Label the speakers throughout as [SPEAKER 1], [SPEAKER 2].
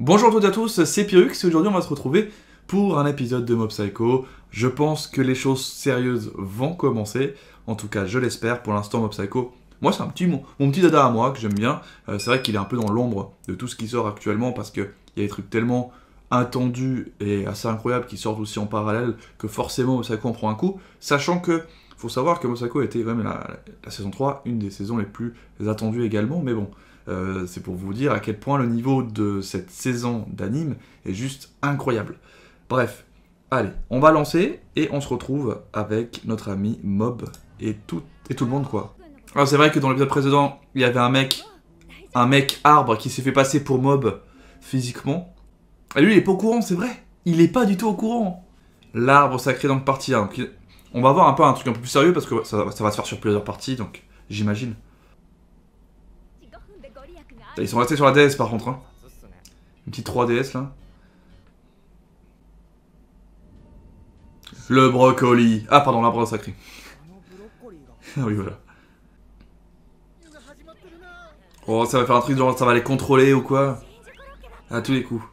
[SPEAKER 1] Bonjour à toutes et à tous, c'est Pyrrhux et aujourd'hui on va se retrouver pour un épisode de Mob Psycho. Je pense que les choses sérieuses vont commencer, en tout cas je l'espère. Pour l'instant Mob Psycho, moi c'est mon petit dada à moi que j'aime bien. C'est vrai qu'il est un peu dans l'ombre de tout ce qui sort actuellement parce qu'il y a des trucs tellement attendus et assez incroyables qui sortent aussi en parallèle que forcément Mob Psycho en prend un coup. Sachant que, faut savoir que Mob Psycho était quand même la saison 3, une des saisons les plus attendues également, mais bon. C'est pour vous dire à quel point le niveau de cette saison d'anime est juste incroyable. Bref, allez, on va lancer et on se retrouve avec notre ami Mob et tout le monde quoi. Alors c'est vrai que dans l'épisode précédent, il y avait un mec arbre qui s'est fait passer pour Mob physiquement. Et lui il est pas au courant, c'est vrai. Il est pas du tout au courant. L'arbre sacré donc partie 1. Donc, on va voir un peu un truc un peu plus sérieux parce que ça va se faire sur plusieurs parties donc j'imagine. Ils sont restés sur la DS par contre, hein. Une petite 3DS là. Le brocoli. Ah pardon, l'arbre sacré. Ah oui voilà. Oh ça va faire un truc genre ça va les contrôler ou quoi. À tous les coups.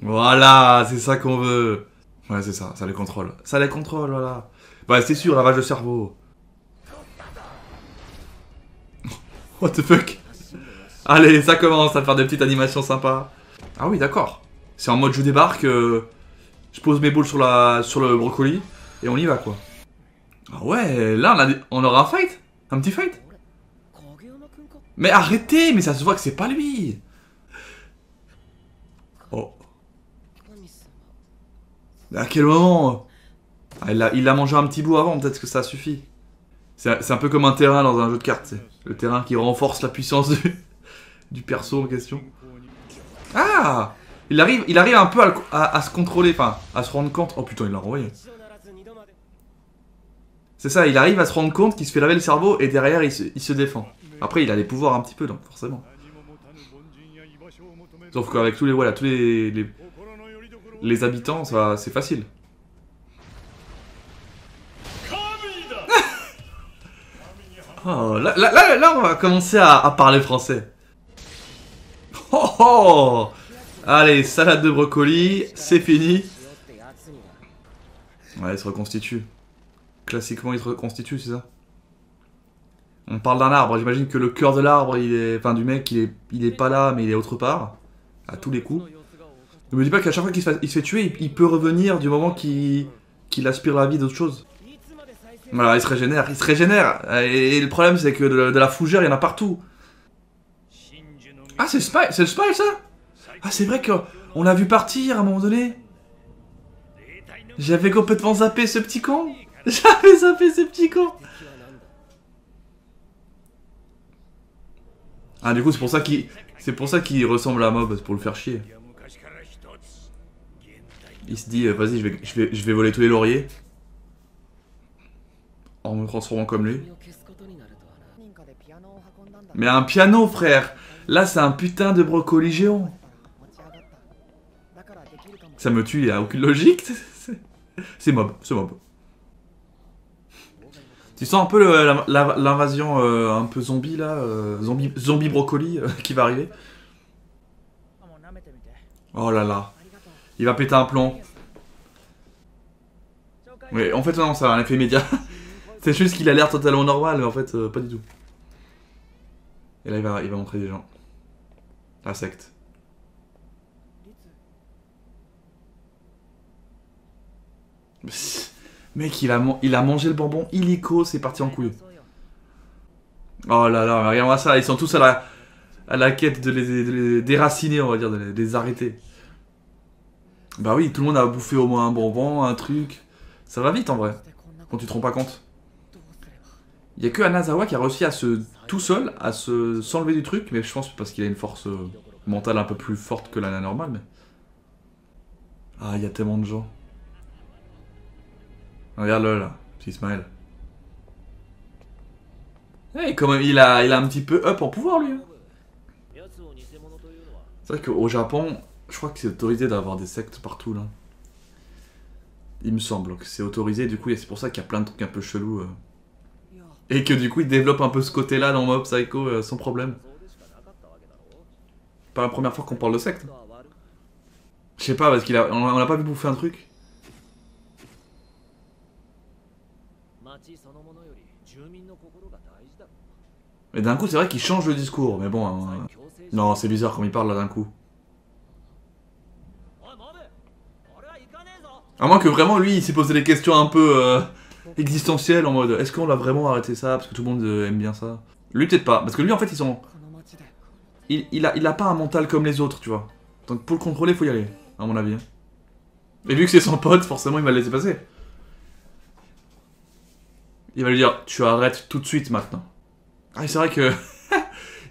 [SPEAKER 1] Voilà, c'est ça qu'on veut. Ouais c'est ça, ça les contrôle. Ça les contrôle, voilà. Bah c'est sûr, lavage de cerveau. What the fuck? Allez, ça commence à faire des petites animations sympas. Ah oui, d'accord. C'est en mode je débarque, je pose mes boules sur le brocoli, et on y va quoi. Ah ouais, là on aura un fight? Un petit fight? Mais arrêtez, mais ça se voit que c'est pas lui. Oh. À quel moment? Ah, il a mangé un petit bout avant, peut-être que ça suffit. C'est un peu comme un terrain dans un jeu de cartes, c'est le terrain qui renforce la puissance du perso en question. Ah! Il arrive un peu à se contrôler, enfin, à se rendre compte. Oh putain, il l'a renvoyé. C'est ça, il arrive à se rendre compte qu'il se fait laver le cerveau et derrière il se défend. Après, il a des pouvoirs un petit peu, donc forcément. Sauf qu'avec tous les habitants, c'est facile. Oh, là, on va commencer à parler français. Oh oh! Allez, salade de brocoli, c'est fini. Ouais, il se reconstitue. Classiquement, il se reconstitue, c'est ça? On parle d'un arbre, j'imagine que le cœur de l'arbre, enfin du mec, il est pas là, mais il est autre part. À tous les coups. Ne me dis pas qu'à chaque fois qu'il se fait tuer, il peut revenir du moment qu'il aspire la vie d'autre chose. Voilà, il se régénère, Et le problème, c'est que de la fougère, il y en a partout. Ah, c'est le Smile, ça? Ah, c'est vrai qu'on l'a vu partir à un moment donné. J'avais complètement zappé ce petit con. J'avais zappé ce petit con. Ah, du coup, c'est pour ça qu'il ressemble à Mob, c'est pour le faire chier. Il se dit, vas-y, je vais voler tous les lauriers. En me transformant comme lui. Mais un piano, frère. Là, c'est un putain de brocoli géant. Ça me tue, il n'y a aucune logique. C'est Mob, c'est Mob. Tu sens un peu l'invasion un peu zombie là, zombie brocoli qui va arriver. Oh là là. Il va péter un plomb. Mais en fait non, ça a un effet immédiat. C'est juste qu'il a l'air totalement normal, mais en fait pas du tout. Et là il va montrer des gens. La secte. Mec, il a mangé le bonbon illico, c'est parti en couille. Oh là là, regarde-moi ça, ils sont tous à la quête de les déraciner, on va dire, de les arrêter. Bah oui, tout le monde a bouffé au moins un bonbon, un truc. Ça va vite en vrai, quand tu te rends pas compte. Il y a que Anazawa qui a réussi tout seul à s'enlever du truc, mais je pense parce qu'il a une force mentale un peu plus forte que la normale. Mais... Ah, il y a tellement de gens. Regarde-le là, petit smile. Hey, comment il a un petit peu up en pouvoir lui. C'est vrai qu'au Japon, je crois que c'est autorisé d'avoir des sectes partout là. Il me semble que c'est autorisé, du coup c'est pour ça qu'il y a plein de trucs un peu chelous. Et que du coup il développe un peu ce côté là dans Mob Psycho sans problème. pas la première fois qu'on parle de secte. Je sais pas, parce on l'a pas vu bouffer un truc. Et d'un coup, c'est vrai qu'il change le discours, mais bon... Non, c'est bizarre comme il parle là d'un coup. À moins que vraiment, lui, il s'est posé des questions un peu existentielles, en mode, est-ce qu'on a vraiment arrêté ça, parce que tout le monde aime bien ça. Lui, peut-être pas, parce que lui, en fait, il a pas un mental comme les autres, tu vois. Donc pour le contrôler, faut y aller, à mon avis. Et vu que c'est son pote, forcément, il va le laisser passer. Il va lui dire, tu arrêtes tout de suite maintenant. Ah, c'est vrai que...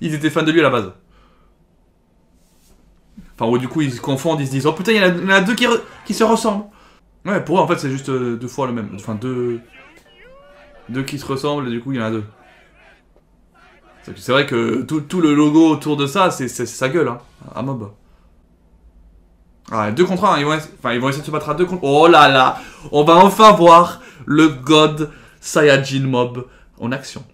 [SPEAKER 1] ils étaient fans de lui à la base. Enfin, ouais, du coup, ils se confondent, ils se disent, oh putain, il y en a deux qui se ressemblent. Ouais, pour eux, en fait, c'est juste deux fois le même. Enfin, deux qui se ressemblent, et du coup, il y en a deux. C'est vrai que tout le logo autour de ça, c'est sa gueule, hein, à mob. Ah, 2 contre 1, ils vont essayer de se battre à 2 contre... Oh là là, on va enfin voir le God Saiyajin Mob en action.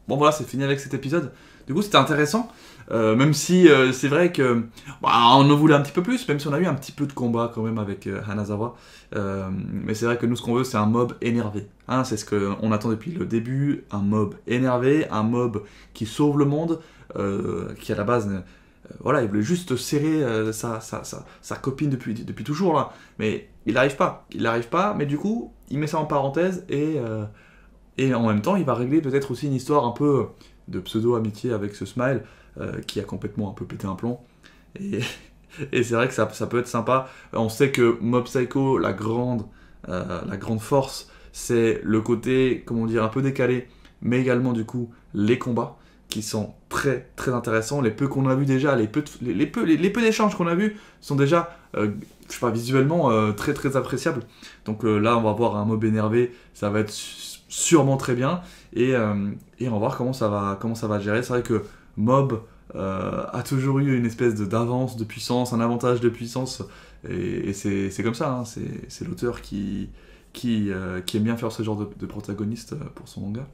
[SPEAKER 1] Bon voilà, c'est fini avec cet épisode. Du coup, c'était intéressant, même si c'est vrai que... Bah, on en voulait un petit peu plus, même si on a eu un petit peu de combat quand même avec Hanazawa. Mais c'est vrai que nous, ce qu'on veut, c'est un mob énervé. Hein, c'est ce qu'on attend depuis le début, un mob énervé, un mob qui sauve le monde, qui à la base... voilà, il voulait juste serrer sa copine depuis toujours là. Mais il n'arrive pas. Il n'arrive pas, mais du coup, il met ça en parenthèse et en même temps, il va régler peut-être aussi une histoire un peu de pseudo-amitié avec ce Smile qui a complètement un peu pété un plomb. Et, et c'est vrai que ça peut être sympa. On sait que Mob Psycho, la grande force, c'est le côté, comment dire, un peu décalé, mais également du coup les combats qui sont très très intéressants. Les peu qu'on a vu déjà, les peu d'échanges qu'on a vus sont déjà, je sais pas, visuellement très très appréciables. Donc là, on va voir un mob énervé, ça va être sûrement très bien, et on va voir comment ça va gérer. C'est vrai que mob a toujours eu une espèce d'avance de puissance, un avantage de puissance, et c'est comme ça, hein. C'est l'auteur qui aime bien faire ce genre de protagoniste pour son manga.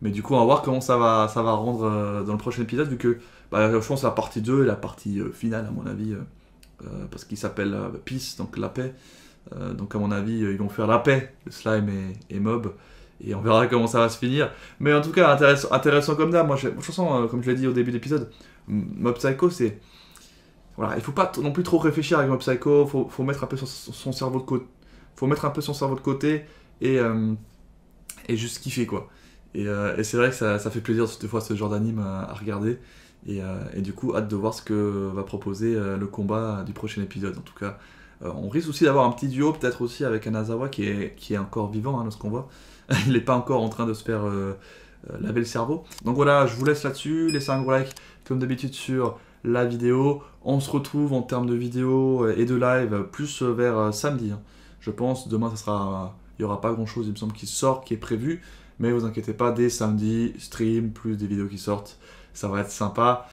[SPEAKER 1] Mais du coup, on va voir comment ça va rendre dans le prochain épisode, vu que je pense la partie 2 est la partie finale, à mon avis, parce qu'il s'appelle Peace, donc la paix. Donc à mon avis, ils vont faire la paix, le slime et mob, et on verra comment ça va se finir. Mais en tout cas, intéressant comme ça. Moi, je sens, comme je l'ai dit au début de l'épisode, Mob Psycho, c'est... Voilà, il faut pas non plus trop réfléchir avec Mob Psycho, faut mettre un peu son cerveau de côté. Faut mettre un peu son cerveau de côté et juste kiffer, quoi. Et c'est vrai que ça fait plaisir des fois ce genre d'anime à regarder. Et du coup, hâte de voir ce que va proposer le combat du prochain épisode. En tout cas, on risque aussi d'avoir un petit duo, peut-être aussi avec Hanazawa qui est encore vivant, hein, dans ce qu'on voit. Il n'est pas encore en train de se faire laver le cerveau. Donc voilà, je vous laisse là-dessus. Laissez un gros like, comme d'habitude, sur la vidéo. On se retrouve en termes de vidéo et de live plus vers samedi. Hein. Je pense, demain, il n'y aura pas grand-chose, il me semble, qui sort, qui est prévu. Mais vous inquiétez pas, dès samedi, stream, plus des vidéos qui sortent, ça va être sympa.